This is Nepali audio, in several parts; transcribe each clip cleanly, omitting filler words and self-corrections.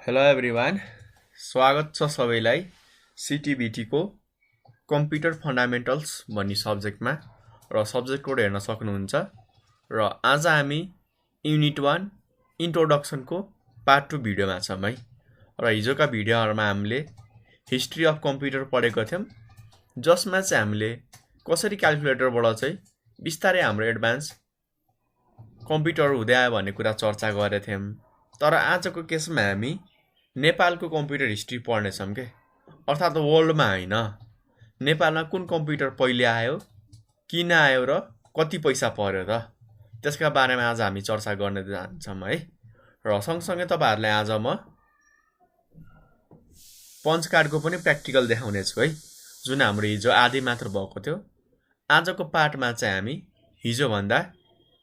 हेलो एभ्रिवान, स्वागत छ सबैलाई सिटिबिटी को कम्प्युटर फन्डामेन्टल्स भन्ने सब्जेक्टमा र सब्जेक्ट कोड हेर्न सक्नुहुन्छ। र आज हामी युनिट 1 इन्ट्रोडक्सनको पार्ट 2 भिडियोमा छौँ है। र हिजोका भिडियोहरूमा हामीले हिस्ट्री अफ कम्प्युटर पढेको थियौँ, जसमा चाहिँ हामीले कसरी क्याल्कुलेटरबाट चाहिँ बिस्तारै हाम्रो एडभान्स कम्प्युटर हुँदै आयो भन्ने कुरा चर्चा गरेका थियौँ। तर आजको केसमा हामी नेपालको कम्प्युटर हिस्ट्री पढ्नेछौँ के, अर्थात् वर्ल्डमा होइन, नेपालमा कुन कम्प्युटर पहिले आयो, किन आयो र कति पैसा पर्यो त, त्यसका बारेमा आज हामी चर्चा गर्न जान्छौँ है। र सँगसँगै तपाईँहरूलाई आज म पञ्च कार्डको पनि प्र्याक्टिकल देखाउने छु है, जुन हाम्रो हिजो आधी मात्र भएको थियो। आजको पार्टमा चाहिँ हामी हिजोभन्दा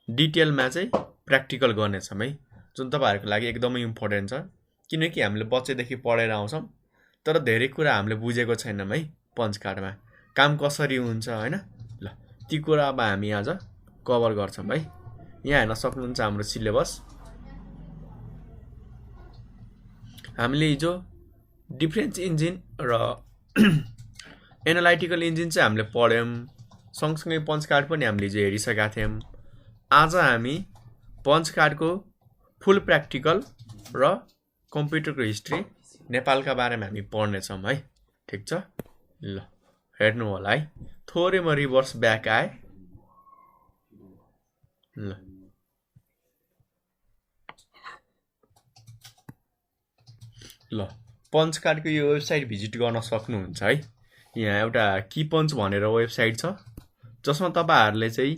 डिटेलमा चाहिँ प्र्याक्टिकल गर्नेछौँ है, जुन तपाईँहरूको लागि एकदमै इम्पोर्टेन्ट छ, किनकि हामीले बच्चैदेखि पढेर आउँछौँ तर धेरै कुरा हामीले बुझेको छैनौँ है पञ्च कार्डमा काम कसरी हुन्छ होइन। ल ती कुरा अब हामी आज कभर गर्छौँ है। यहाँ हेर्न सक्नुहुन्छ हाम्रो सिलेबस। हामीले हिजो डिफरेन्स इन्जिन र एनालाइटिकल इन्जिन चाहिँ हामीले पढ्यौँ, सँगसँगै पञ्च कार्ड पनि हामीले हिजो हेरिसकेका थियौँ। आज हामी पञ्च कार्डको फुल प्र्याक्टिकल र कम्प्युटरको हिस्ट्री नेपालका बारेमा हामी पढ्नेछौँ है, ठिक छ। ल हेर्नु होला है, थोरै म रिभर्स ब्याक आएँ। ल पञ्च कार्डको यो वेबसाइट भिजिट गर्न सक्नुहुन्छ है। यहाँ एउटा की पञ्च भनेर वेबसाइट छ, जसमा तपाईँहरूले चाहिँ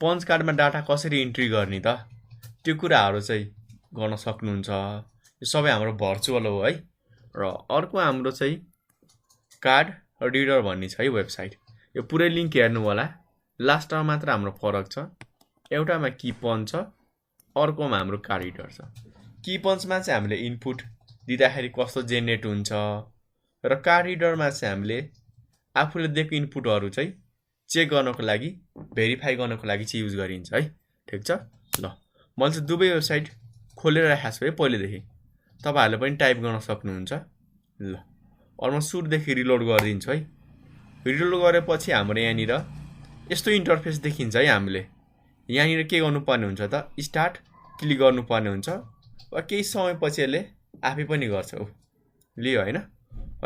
पञ्च कार्डमा डाटा कसरी इन्ट्री गर्ने त त्यो कुराहरू चाहिँ गर्न सक्नुहुन्छ। यो सबै हाम्रो भर्चुअल हो है। र अर्को हाम्रो चाहिँ कार्ड रिडर भन्ने छ है वेबसाइट। यो पुरै लिङ्क हेर्नु होला, लास्टमा मात्र हाम्रो फरक छ। एउटामा की पञ्च छ, अर्कोमा हाम्रो कार्ड रिडर छ। की पञ्चमा चाहिँ हामीले इनपुट दिँदाखेरि कस्तो जेनेरेट हुन्छ, र कार्ड रिडरमा चाहिँ हामीले आफूले दिएको इनपुटहरू चाहिँ चेक गर्नको लागि, भेरिफाई गर्नको लागि चाहिँ युज गरिन्छ है, ठिक छ। ल मैले चाहिँ दुवै वेबसाइट खोलेर राखेको छु है पहिलेदेखि, तपाईँहरूले पनि टाइप गर्न सक्नुहुन्छ। ल अब म सुरुदेखि रिलोड गरिदिन्छु है। रिलोड गरेपछि हाम्रो यहाँनिर यस्तो इन्टरफेस देखिन्छ है। हामीले यहाँनिर के गर्नुपर्ने हुन्छ त, स्टार्ट क्लिक गर्नुपर्ने हुन्छ, र केही समयपछि यसले आफै पनि गर्छ लियो होइन।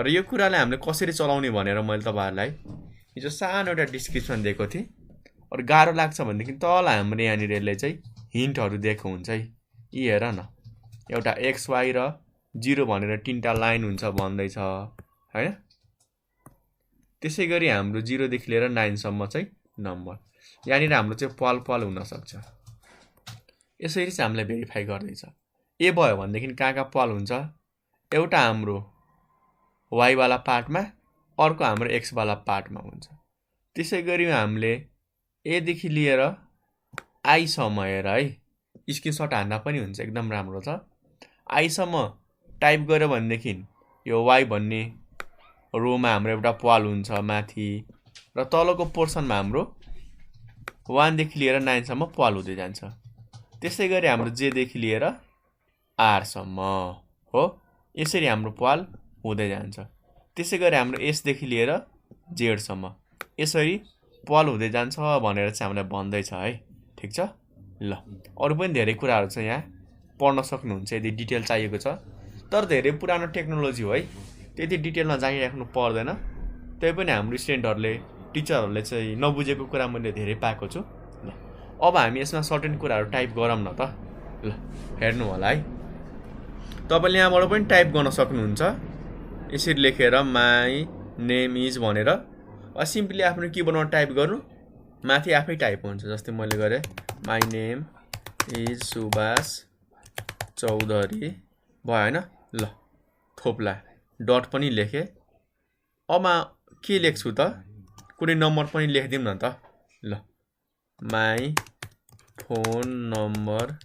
र यो कुरालाई हामीले कसरी चलाउने भनेर मैले तपाईँहरूलाई हिजो सानो एउटा डिस्क्रिप्सन दिएको थिएँ। अरू गाह्रो लाग्छ भनेदेखि तल हाम्रो यहाँनिर यसले चाहिँ हिन्टहरू दिएको हुन्छ है। यी हेर न, एउटा एक्स वाई र 0 भनेर 3टा लाइन हुन्छ भन्दैछ होइन। त्यसै गरी हाम्रो 0 देखि लिएर 9 सम्म चाहिँ नम्बर, यहाँनिर हाम्रो चाहिँ पल हुनसक्छ। यसरी चाहिँ हामीले भेरिफाई गर्दैछ। ए भयो भनेदेखि कहाँ पल हुन्छ, एउटा हाम्रो वाईवाला पार्टमा, अर्को हाम्रो एक्सवाला पार्टमा हुन्छ। त्यसै गरी हामीले एदेखि लिएर आईसम्म हेर है, स्क्रिनसट हान्दा पनि हुन्छ, एकदम राम्रो छ। आईसम्म टाइप गर्यो भनेदेखि यो वाई भन्ने रोमा हाम्रो एउटा पाल हुन्छ माथि, र तलको पोर्सनमा हाम्रो 1 देखि लिएर 9 सम्म पाल हुँदै जान्छ। त्यसै गरी हाम्रो जे देखि लिएर आर सम्म हो, यसरी हाम्रो पाल हुँदै जान्छ। त्यसै गरी हाम्रो एस देखि लिएर जेड सम्म यसरी पाल हुँदै जान्छ भनेर चाहिँ हामीलाई भन्दैछ है, ठिक छ। ल अरू पनि धेरै कुराहरू छ, यहाँ पढ्न सक्नुहुन्छ यदि डिटेल चाहिएको छ। तर धेरै पुरानो टेक्नोलोजी हो है, त्यति डिटेलमा जागिराख्नु पर्दैन। त्यही पनि हाम्रो स्टुडेन्टहरूले, टिचरहरूले चाहिँ नबुझेको कुरा मैले धेरै पाएको छु। ल अब हामी यसमा सर्टेन कुराहरू टाइप गरौँ न त। ल हेर्नु होला है, तपाईँले यहाँबाट पनि टाइप गर्न सक्नुहुन्छ। यसरी लेखेर माई नेम इज भनेर सिम्पली आफ्नो किबोर्डमा टाइप गर्नु, माथि आफै टाइप हुन्छ। जस्तै मैले गरेँ my name is Subhash Chaudhary भयो होइन। ल थोप्ला डट पनि लेखेँ। अब के लेख्छु त, कुनै नम्बर पनि लेखिदिउँ न त। ल माई फोन नम्बर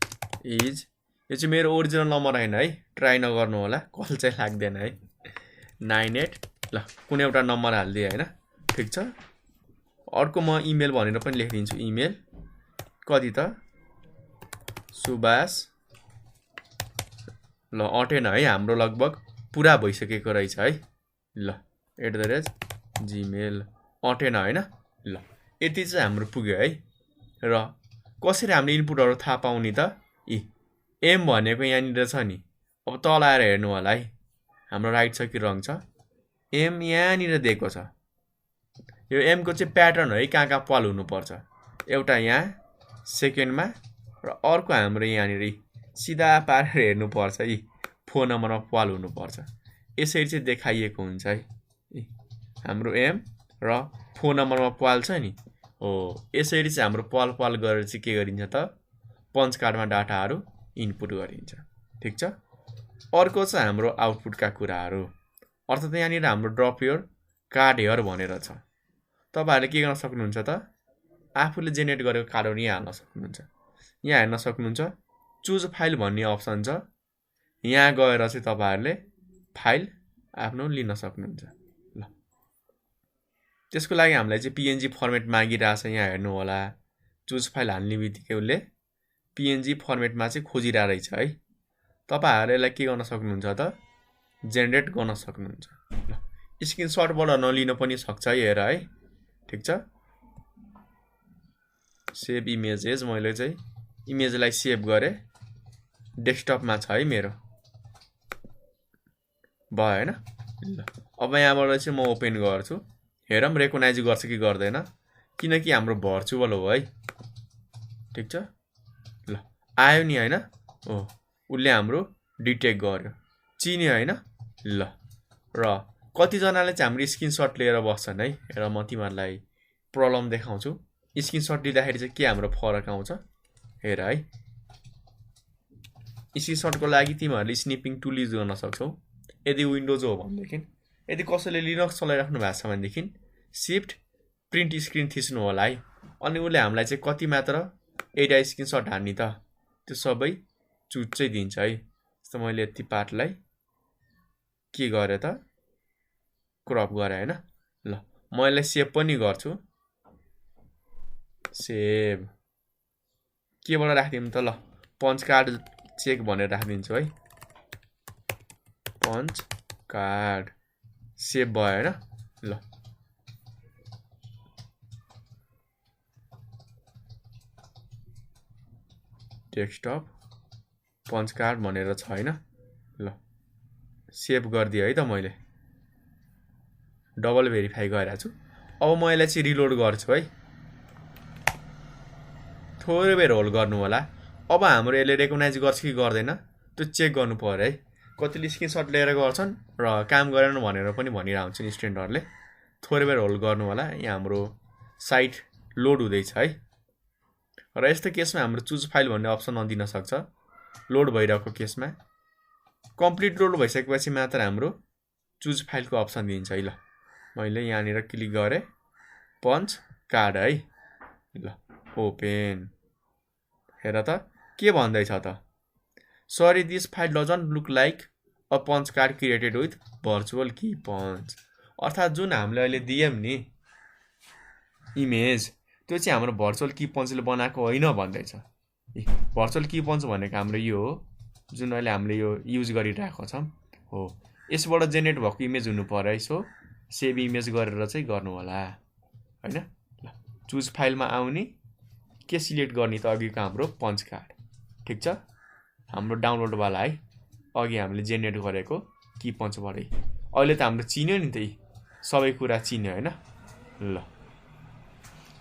इज, यो चाहिँ मेरो ओरिजिनल नम्बर होइन है, ट्राई नगर्नु होला, कल चाहिँ लाग्दैन है। 98 ल कुनै एउटा नम्बर हालिदिएँ होइन, ठिक छ। अर्को म इमेल भनेर पनि लेखिदिन्छु। इमेल कति त, सुभाष ल अटेन है, हाम्रो लगभग पुरा भइसकेको रहेछ है। ल @gmail अटेन हैन। ल यति चाहिँ हाम्रो पुग्यो है। र कसरी हामीले इनपुटहरु थाहा पाउने त? एम भनेको यहाँनिर छ नि। अब तल आएर हेर्नु होला है, हाम्रो राइट छ कि रङ छ। एम यहाँनिर दिएको छ। यो एम को चाहिँ प्याटर्न है, कहाँ पाल हुनुपर्छ। एउटा यहाँ सेकेन्डमा र अर्को हाम्रो यहाँनिर सिधा पारेर हेर्नुपर्छ है, फोन नम्बरमा पाल हुनुपर्छ। यसरी चाहिँ देखाइएको हुन्छ है, हाम्रो एम र फोन नम्बरमा पाल छ नि हो। यसरी चाहिँ हाम्रो पाल गरेर चाहिँ के गरिन्छ त, पञ्च कार्डमा डाटाहरू इनपुट गरिन्छ। ठिक छ। अर्को चाहिँ हाम्रो आउटपुटका कुराहरू, अर्थात् यहाँनिर हाम्रो ड्रप योर कार्ड हेयर भनेर छ। तपाईहरुले के गर्न सक्नुहुन्छ त, आफूले जेनेरेट गरेको कार्डहरु यहाँ हाल्न सक्नुहुन्छ। यहाँ हेर्न सक्नुहुन्छ चुज फाइल भन्ने अप्सन छ। यहाँ गएर चाहिँ तपाईहरुले फाइल आफ्नो लिन सक्नुहुन्छ। ल त्यसको लागि हामीलाई चाहिँ पीएनजी फर्मेट मागिरहेछ। यहाँ हेर्नु होला, चुज फाइल हाल्ने बित्तिकै उसले पीएनजी फर्मेटमा चाहिँ खोजिरहेको रहेछ है। तपाईहरुले यसलाई के गर्न सक्नुहुन्छ त, जेनेरेट गर्न सक्नुहुन्छ। ल स्क्रिनशटबाट नलिन पनि सक्छ हेर है। ठीक छ। सेभ इमेजेस, मैले चाहिँ इमेजलाई सेभ गरे, डेस्कटपमा छ है मेरो, भयो हैन। ल अब यहाँबाट चाहिँ म ओपन गर्छु, हेरौँ रेकग्नाइज गर्छ कि गर्दैन, किनकि हाम्रो भर्चुअल हो है। ठीक छ। ल आयो नि हैन। ओ उले हाम्रो डिटेक्ट गर्यो, चिन्यो हैन। ल र कतिजनाले चाहिँ हाम्रो स्क्रिनशट लिएर बस्छन् है। र म तिमीहरुलाई प्रब्लम देखाउँछु। स्क्रिनशट लिँदाखेरि चाहिँ के हाम्रो फरक आउँछ हेर है। स्क्रिनशटको लागि तिमीहरुले स्निपिङ टुल युज गर्न सक्छौ। यदि विन्डोज हो भनेदेखि, यदि कसैले लिनक्स चलाइराख्नु भएको छ भनेदेखि शिफ्ट प्रिन्ट स्क्रिन थिच्नु होला है। अनि उले हामीलाई चाहिँ कति मात्र एटा स्क्रिनशट हान्ने त त्यो सबै चुज चाहिँ दिन्छ है। जस्तो मैले यति पार्टलाई के गरे त, क्रप गरे हैन। ल म यसलाई सेभ पनि गर्छु। सेभ केबाट राख्दिम त, ल पञ्च कार्ड चेक भनेर राखिदिन्छु है। पञ्च कार्ड सेभ भयो हैन। ल डेस्कटप पञ्च कार्ड भनेर छ हैन। ल सेभ गरिदिए है त मैले, डबल भेरिफाई गरिरहेको छु। अब म यसलाई चाहिँ रिलोड गर्छु है। थोरै बेर होल्ड गर्नु होला। अब हाम्रो यसले रेकग्नाइज गर्छ कि गर्दैन त्यो चेक गर्नु पर्यो है। कतिले स्क्रिनशट लिएर गर्छन् र काम गरेन भनेर पनि भनिरहेको हुन्छन् स्टुडेन्टहरुले। थोरै बेर होल्ड गर्नु होला। यहाँ हाम्रो साइट लोड हुँदैछ है। र यस्तो केसमा हाम्रो चुज फाइल भन्ने अप्सन नदिन सक्छ। लोड भइरहेको केसमा कम्प्लिट लोड भइसकेपछि मात्र हाम्रो चुज फाइलको अप्सन दिन्छ है। ल मैले यहाँनिर क्लिक गरे, पञ्च कार्ड है। ल ओपन, हेर त के भन्दैछ त, sorry this file doesn't look like a पञ्च कार्ड क्रिएटेड विथ भर्चुअल की पञ्च। अर्थात् जुन हामीले अहिले दियौं नि इमेज, त्यो चाहिँ हाम्रो भर्चुअल की पञ्चले बनाएको होइन भन्दैछ। भर्चुअल की पञ्च भनेको हाम्रो यो हो जुन अहिले हामीले यो युज गरिरहेको छौं हो। यसबाट जेनेरेट भएको इमेज हुनु पर्यो। सो सेभ इमेज गरेर चाहिँ गर्नु होला हैन। ल चुज फाइलमा आउने, के सिलेक्ट गर्ने त, अघिको हाम्रो पञ्च कार्ड। ठीक छ। हाम्रो डाउनलोड वाला है, अघि हामीले जेनेरेट गरेको की पञ्चबाटै। अहिले त हाम्रो चिन्यो नि त, सबै कुरा चिन्यो हैन। ल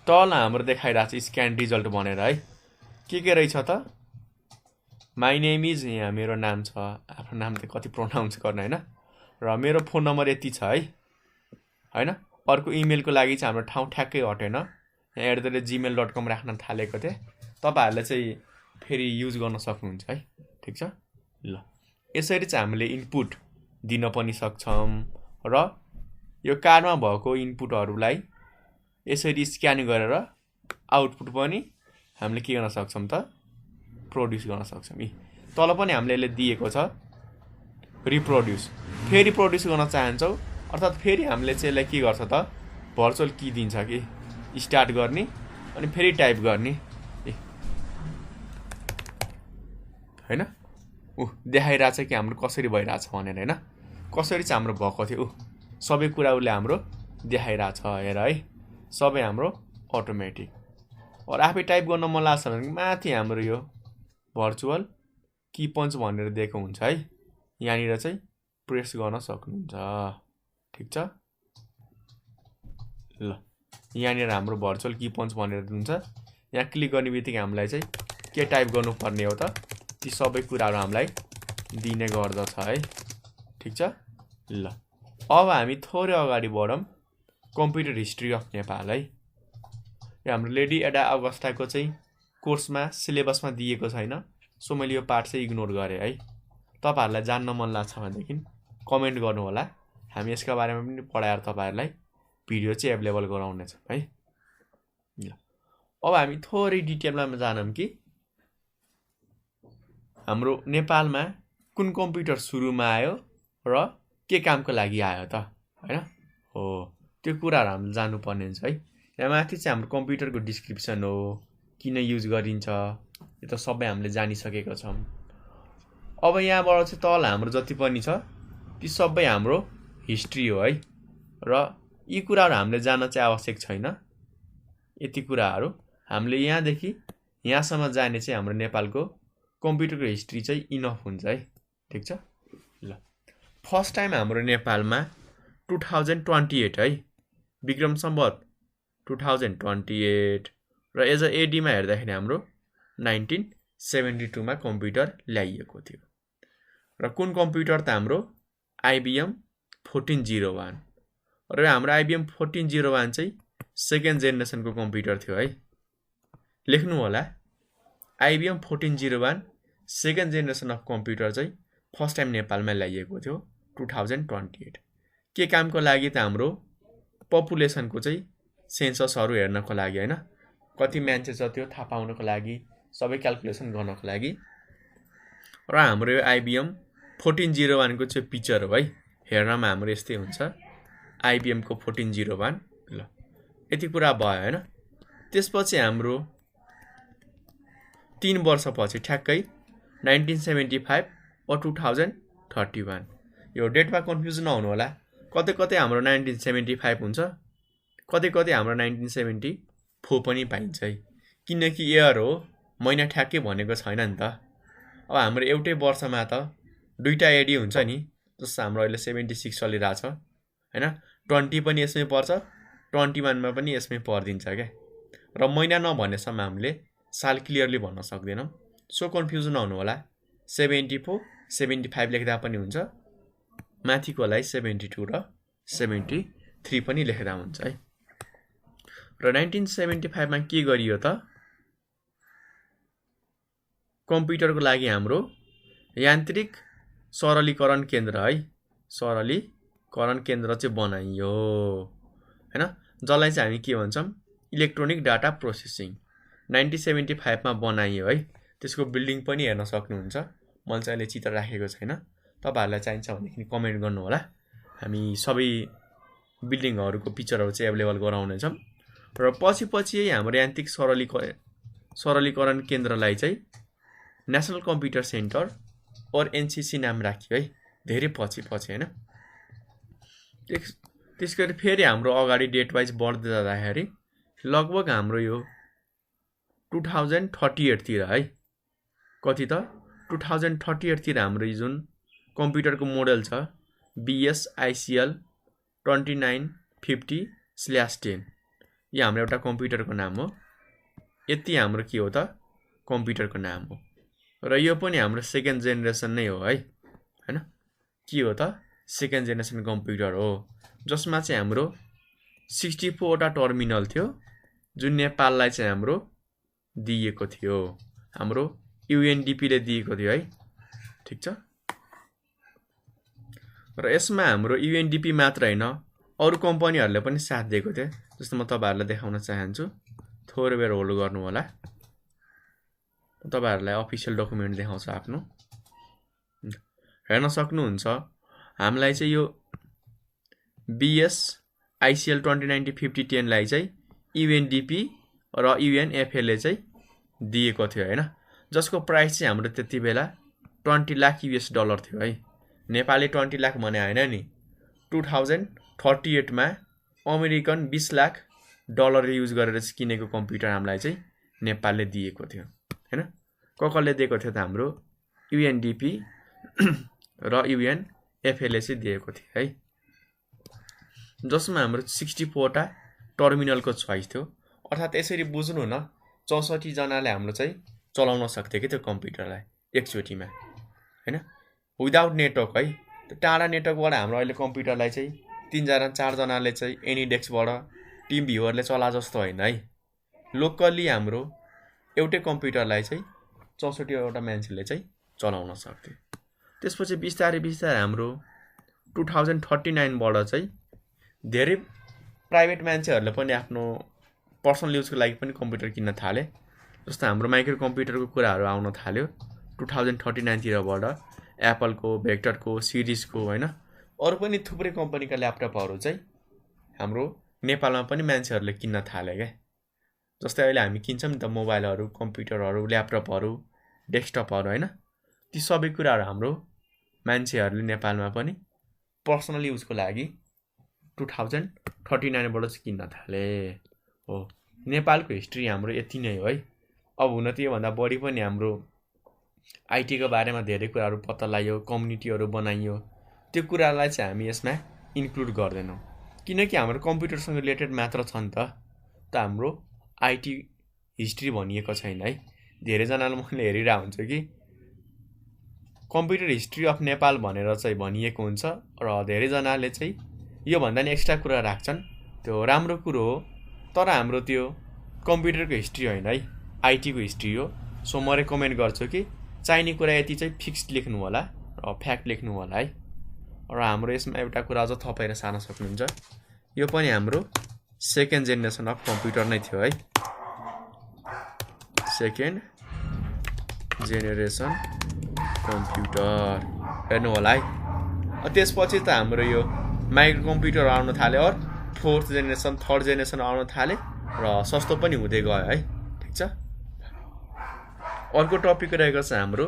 तल हाम्रो देखाइरहेको छ स्क्यान रिजल्ट भनेर है। के रहेछ त, माई नेम इज, यहाँ मेरो नाम छ। आफ्नो नाम त कति प्रोनाउन्स गर्ने हैन। र मेरो फोन नम्बर यति छ है हैन। अर्को इमेलको लागि चाहिँ हाम्रो ठाउँ ठ्याक्कै हटेन। यहाँ @gmail.com राख्न थालेको थिए। तपाईहरुले चाहिँ फेरि युज गर्न सक्नुहुन्छ है। ठीक छ। ल यसरी चाहिँ हामीले इनपुट दिन पनि सक्छौं र यो कार्डमा भएको इनपुटहरुलाई यसरी स्क्यान गरेर आउटपुट पनि हामीले के गर्न सक्छौं त, प्रोड्युस गर्न सक्छौं। तल पनि हामीले यसले दिएको छ रिप्रोड्युस। फेरि प्रोड्युस गर्न चाहन्छौ अर्थात् फेरि हामीले चाहिँ यसलाई के गर्छ त, भर्चुअल की दिन्छ कि स्टार्ट गर्ने अनि फेरि टाइप गर्ने हैन। देखाइरहेछ कि हाम्रो कसरी भइरहेछ भनेर हैन कसरी चाहिँ हाम्रो भएको थियो सबै कुरा उसले हाम्रो देखाइरहेछ हेर है सबै हाम्रो अटोमेटिक और आफै टाइप गर्न मन लाग्छ भने माथि हाम्रो यो भर्चुअल की पञ्च भनेर दिएको हुन्छ है यहाँनिर चाहिँ प्रेस गर्न सक्नुहुन्छ ठीक छ ल यहाँनिर हाम्रो भर्चुअल की पञ्च भनेर हुन्छ यहाँ क्लिक गर्ने बित्तिकै हामीलाई चाहिँ के टाइप गर्नुपर्ने हो त ती सबै कुराहरू हामीलाई दिने गर्दछ है ठीक छ ल अब हामी थोरै अगाडि बढौँ कम्प्युटर हिस्ट्री अफ नेपाल है यो हाम्रो लेडी एडा अगस्टाको चाहिँ कोर्समा सिलेबसमा दिएको छैन सो मैले यो पार्ट चाहिँ इग्नोर गरेँ है तपाईहरुलाई जान्न मन लाग्छ भनेदेखि कमेन्ट गर्नु होला हामी यसका बारेमा पनि पढाएर तपाईहरुलाई भिडियो चाहिँ अवेलेबल गराउने छौं है ल अब हामी थोरै डिटेलमा जानौं कि हाम्रो नेपालमा कुन कम्प्युटर सुरुमा आयो र के कामको लागि आयो त हैन हो त्यो कुराहरु हामीले जान्नु पर्ने हुन्छ है यहाँ माथि चाहिँ हाम्रो कम्प्युटरको डिस्क्रिप्सन हो किन युज गरिन्छ यो त सबै हामीले जानिसकेका छौं अब यहाँबाट चाहिँ तल हाम्रो जति पनि छ ती सबै हाम्रो हिस्ट्री हो है र यी कुराहरु हामीले जान्न चाहिँ आवश्यक छैन यति कुराहरु हामीले यहाँदेखि यहाँसम्म जाने चाहिँ हाम्रो नेपालको कम्प्युटरको हिस्ट्री चाहिँ इनफ हुन्छ है ठीक छ ल फर्स्ट टाइम हाम्रो नेपालमा 2028 है विक्रम सम्वत 2028 र एज अ एडी मा हेर्दाखेरि हाम्रो 1972 मा कम्प्युटर ल्याइएको थियो र कुन कम्प्युटर त हाम्रो IBM 1401 र हाम्रो IBM 1401 चाहिँ सेकेन्ड जेनेरेसनको कम्प्युटर थियो है लेख्नु होला IBM 1401 second generation of computer चाहिँ फर्स्ट टाइम नेपालमा ल्याइएको थियो 2028 के कामको लागि त हाम्रो पपुलेसनको चाहिँ सेन्ससहरु हेर्नको लागि हैन कति मान्छे छ त्यो थाहा पाउनको लागि सबै क्याल्कुलेसन गर्नको लागि र हाम्रो यो IBM 1401 को चाहिँ पिक्चर हो है हेर्नमा हाम्रो यस्तै हुन्छ IBM को 1401 ल यति कुरा भयो हैन त्यसपछि हाम्रो 3 वर्षपछि ठ्याक्कै 1975 और 2031 यो डेटमा कन्फ्युज नहुनु होला कतै कतै हाम्रो 1975 हुन्छ कतै कतै हाम्रो 1974 पनि पाइन्छ है किनकि इयर हो महिना ठ्याक्कै भनेको छैन नि त अब हाम्रो एउटै वर्षमा त दुईटा एडी हुन्छ नि जस्तो हाम्रो अहिले 76 चलिरहेछ हैन 20 पनि यसमै पर्छ 21 मा पनि यसमै पर्दिन्छ के र महिना नभनेसम्म हामीले साल क्लियरली भन्न सक्दैनौं सो कन्फ्युज नहुनु होला 74 75 लेख्दा पनि हुन्छ माथिकोलाई 72 र 73 पनि लेख्दा हुन्छ है र 1975 मा के गरियो त कम्प्युटरको लागि हाम्रो यान्त्रिक सरलीकरण केन्द्र है सरलीकरण केन्द्र चाहिँ बनाइयो हैन जसलाई चाहिँ हामी के भन्छौं इलेक्ट्रोनिक डाटा प्रोसेसिङ 1975 मा बनाइयो है त्यसको बिल्डिङ पनि हेर्न सक्नुहुन्छ मैले चाहिँ अहिले चित्र राखेको छैन तपाईहरुलाई चाहिन्छ भने कमेन्ट गर्नु होला हामी सबै बिल्डिङहरुको पिक्चरहरु चाहिँ अवेलेबल गराउने छौं र पछि हाम्रो यान्त्रिक सरलीकरण केन्द्रलाई चाहिँ नेशनल कम्प्युटर सेन्टर और NCC नाम राखियो है धेरै पछि हैन त्यसगरी फेरि हाम्रो अगाडि डेट वाइज बढ्दै जाँदाखेरि लगभग हाम्रो यो 2038 तिर है कति त 2038 तिर हाम्रो जुन कम्प्युटरको मोडल छ BS ICL 2950/10 यो हाम्रो एउटा कम्प्युटरको नाम हो यति हाम्रो के हो त कम्प्युटरको नाम हो र यो पनि हाम्रो सेकेन्ड जेनेरेसन नै हो है हैन के हो त सेकेन्ड जेनेरेसन कम्प्युटर हो जसमा चाहिँ हाम्रो 64 वटा टर्मिनल थियो जुन नेपाललाई चाहिँ हाम्रो दिएको थियो हाम्रो UNDP ले दिएको थियो है ठीक छ र यसमा हाम्रो UNDP मात्र हैन अरु कम्पनीहरुले पनि साथ दिएको थियो जस्तो म तपाईहरुलाई देखाउन चाहन्छु थोरै बेर होल्ड गर्नु होला तपाईहरुलाई अफिसियल डकुमेन्ट देखाउँछु आफ्नो हेर्न सक्नुहुन्छ हामीलाई चाहिँ यो BS ICL 2950/10 लाई चाहिँ UNDP र UNFL ले चाहिँ दिएको थियो हैन जसको प्राइस चाहिँ हाम्रो त्यति बेला 20 लाख US डलर थियो है। नेपाली 20 लाख भने हैन नि। 2038 मा अमेरिकन 20 लाख डलर युज गरेर किनेको कम्प्युटर हामीलाई चाहिँ नेपालले दिएको थियो हैन। कसले दिएको थियो त हाम्रो UNDP र UNFLA चाहिँ दिएको थियो है। जसमा हाम्रो 64 टा टर्मिनलको चोइस थियो। अर्थात् यसरी बुझ्नु न 64 जनाले हाम्रो चाहिँ चलाउन सक्थे के त्यो कम्प्युटरलाई एकचोटीमा हैन, विदाउट नेटवर्क है। त्यो टाढा नेटवर्कबाट हाम्रो अहिले कम्प्युटरलाई चाहिँ 3 जना 4 जनाले चाहिँ एनी डेस्कबाट टिम भ्युअरले चला जस्तो हैन है। लोकली हाम्रो एउटै कम्प्युटरलाई चाहिँ 64 वटा मान्छेले चाहिँ चलाउन सक्थे। त्यसपछि बिस्तारै बिस्तारै हाम्रो 2039 बाट चाहिँ धेरै प्राइभेट मान्छेहरूले पनि आफ्नो पर्सनल युजको लागि पनि कम्प्युटर किन्न थाले। जस्तो हाम्रो माइक्रो कम्प्युटरको कुराहरू आउन थाल्यो 2039 तिरबाट। एप्पलको, भेक्टरको, सिरिजको हैन, अरू पनि थुप्रै कम्पनीका ल्यापटपहरू चाहिँ हाम्रो नेपालमा पनि मान्छेहरूले किन्न थाले के। जस्तै अहिले हामी किन्छौँ नि त मोबाइलहरू, कम्प्युटरहरू, ल्यापटपहरू, डेस्कटपहरू हैन। ती सबै कुराहरू हाम्रो मान्छेहरूले नेपालमा पनि पर्सनल युजको लागि 2039 बाट चाहिँ किन्न थाले हो। नेपालको हिस्ट्री हाम्रो यति नै हो है। अब हुन त योभन्दा बढी पनि हाम्रो आइटीको बारेमा धेरै कुराहरू पत्ता लाग्यो, कम्युनिटीहरू बनाइयो। त्यो कुरालाई चाहिँ हामी यसमा इन्क्लुड गर्दैनौँ किनकि हाम्रो कम्प्युटरसँग रिलेटेड मात्र छ नि त हाम्रो आइटी हिस्ट्री भनिएको छैन है। धेरैजनाले मैले हेरिरहेको हुन्छु कि कम्प्युटर हिस्ट्री अफ नेपाल भनेर चाहिँ भनिएको हुन्छ र धेरैजनाले चाहिँ योभन्दा नि एक्स्ट्रा कुरा राख्छन्। त्यो राम्रो कुरो हो, तर हाम्रो त्यो कम्प्युटरको हिस्ट्री होइन है, आइटीको हिस्ट्री हो। सो म रेकमेन्ड गर्छु कि चाहिने कुरा यति चाहिँ फिक्स्ड लेख्नु होला र फ्याक्ट लेख्नु होला है। र हाम्रो यसमा एउटा कुरा अझ थपेर सार्न सक्नुहुन्छ, यो पनि हाम्रो सेकेन्ड जेनेरेसन अफ कम्प्युटर नै थियो है। सेकेन्ड जेनेरेसन कम्प्युटर हेर्नु होला है। त्यसपछि त हाम्रो यो माइक्रो कम्प्युटर आउन थाल्यो और फोर्थ जेनेरेसन, थर्ड जेनेरेसन आउन थाले र सस्तो पनि हुँदै गयो है। ठिक छ। अर्को टपिक रहेको छ हाम्रो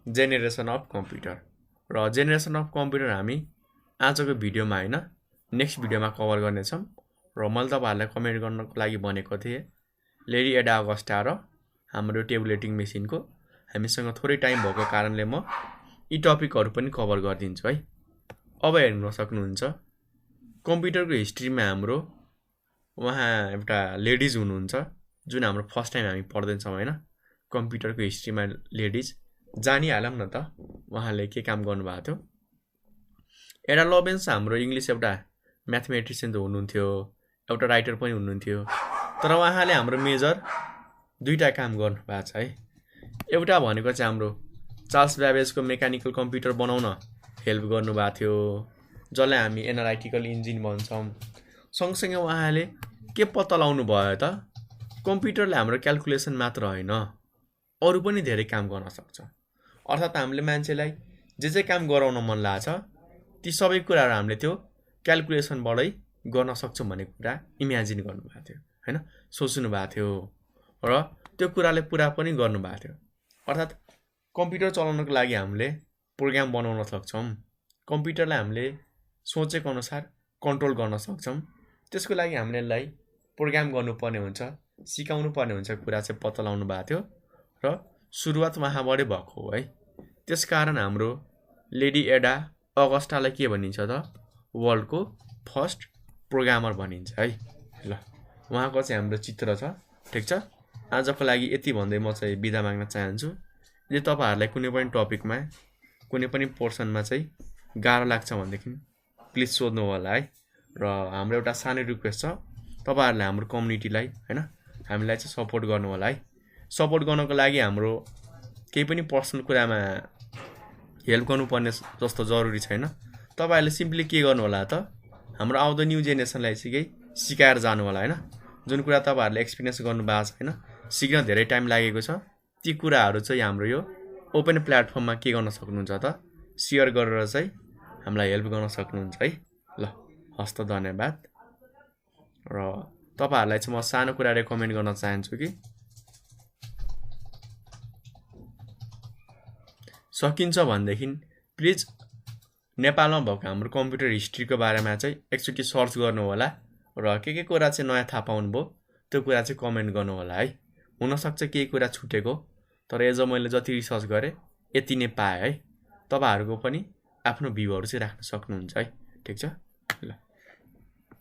जेनेरेसन अफ कम्प्युटर। र जेनेरेसन अफ कम्प्युटर हामी आजको भिडियोमा हैन नेक्स्ट भिडियोमा कभर गर्नेछौँ। र मैले तपाईहरुलाई कमेन्ट गर्नको लागि भनेको थिएँ लेडी एडा अगस्टा र हाम्रो टेबुलेटिङ मेसिनको हामीसँग थोरै टाइम भएको कारणले म यी टपिकहरू पनि कभर गरिदिन्छु है। अब हेर्न सक्नुहुन्छ कम्प्युटरको हिस्ट्रीमा हाम्रो उहाँ एउटा लेडिज हुनुहुन्छ जुन हाम्रो फर्स्ट टाइम हामी पढ्दैछौँ हैन। कम्प्युटरको हिस्ट्रीमा लेडिज जानिहालौँ न त उहाँले के काम गर्नुभएको थियो। एडा लरेन्स हाम्रो इङ्ग्लिस एउटा म्याथमेटिसियन त हुनुहुन्थ्यो, एउटा राइटर पनि हुनुहुन्थ्यो, तर उहाँले हाम्रो मेजर दुईटा काम गर्नुभएको छ है। एउटा भनेको चाहिँ हाम्रो चार्ल्स ब्याबेजको मेकानिकल कम्प्युटर बनाउन हेल्प गर्नुभएको थियो, जसलाई हामी एनालाइटिकल इन्जिन भन्छौँ। सँगसँगै उहाँले के पत्ता लगाउनु भयो त कम्प्युटरले हाम्रो क्याल्कुलेसन मात्र होइन अरू पनि धेरै काम गर्न सक्छ। अर्थात् हामीले मान्छेलाई जे काम गराउन मन लाग्छ ती सबै कुराहरू हामीले त्यो क्याल्कुलेसनबाटै गर्न सक्छौँ भन्ने कुरा इमेजिन गर्नुभएको थियो हैन, सोच्नु भएको थियो र त्यो कुराले पुरा पनि गर्नुभएको थियो। अर्थात् कम्प्युटर चलाउनको लागि हामीले प्रोग्राम बनाउन सक्छौँ, कम्प्युटरलाई हामीले सोचेको अनुसार कन्ट्रोल गर्न सक्छौँ। त्यसको लागि हामीले यसलाई प्रोग्राम गर्नुपर्ने हुन्छ, सिकाउनु पर्ने हुन्छ कुरा चाहिँ पत्ता लगाउनु भएको थियो र सुरुवात उहाँबाटै भएको हो है। त्यसकारण हाम्रो लेडी एडा अगस्टालाई के भनिन्छ त वर्ल्डको फर्स्ट प्रोग्रामर भनिन्छ है। ल उहाँको चाहिँ हाम्रो चित्र छ। ठिक छ। आजको लागि यति भन्दै म चाहिँ बिदा माग्न चाहन्छु। यदि तपाईहरुलाई कुनै पनि टपिकमा कुनै पनि पोर्सनमा चाहिँ गाह्रो लाग्छ भनेदेखि प्लिज सोध्नु होला है। र हाम्रो एउटा सानो रिक्वेस्ट छ तपाईहरुले हाम्रो कम्युनिटीलाई हैन हामीलाई चाहिँ सपोर्ट गर्नु होला है। सपोर्ट गर्नको लागि हाम्रो केही पनि पर्सनल कुरामा हेल्प गर्नुपर्ने जस्तो जरुरी छैन। तपाईहरुले सिम्पली के गर्नु होला त हाम्रो आउँदो न्यू जेनेरेसनलाई चाहिँ केही सिकाएर जानु होला हैन। जुन कुरा तपाईहरुले एक्सपिरियन्स गर्नु भएको छ हैन, सिक्न धेरै टाइम लागेको छ, ती कुराहरू चाहिँ हाम्रो यो ओपन प्लेटफर्ममा के गर्न सक्नुहुन्छ त शेयर गरेर चाहिँ हामीलाई हेल्प गर्न सक्नुहुन्छ है। ल हस्त धन्यवाद। र तपाईहरुलाई चाहिँ म सानो कुरा रेकमेन्ड गर्न चाहन्छु कि सकिन्छ भनेदेखि प्लिज नेपालमा भएको हाम्रो कम्प्युटर हिस्ट्रीको बारेमा चाहिँ एकचोटि सर्च गर्नु होला र के कुरा चाहिँ नयाँ थाहा पाउनुभयो त्यो कुरा चाहिँ कमेन्ट गर्नु होला है। हुनसक्छ केही कुरा छुटेको, तर एज मैले जति रिसर्च गरेँ यति नै पाएँ है। तपाईहरुको पनि आफ्नो भ्यूहरु चाहिँ राख्न सक्नुहुन्छ है। ठीक छ।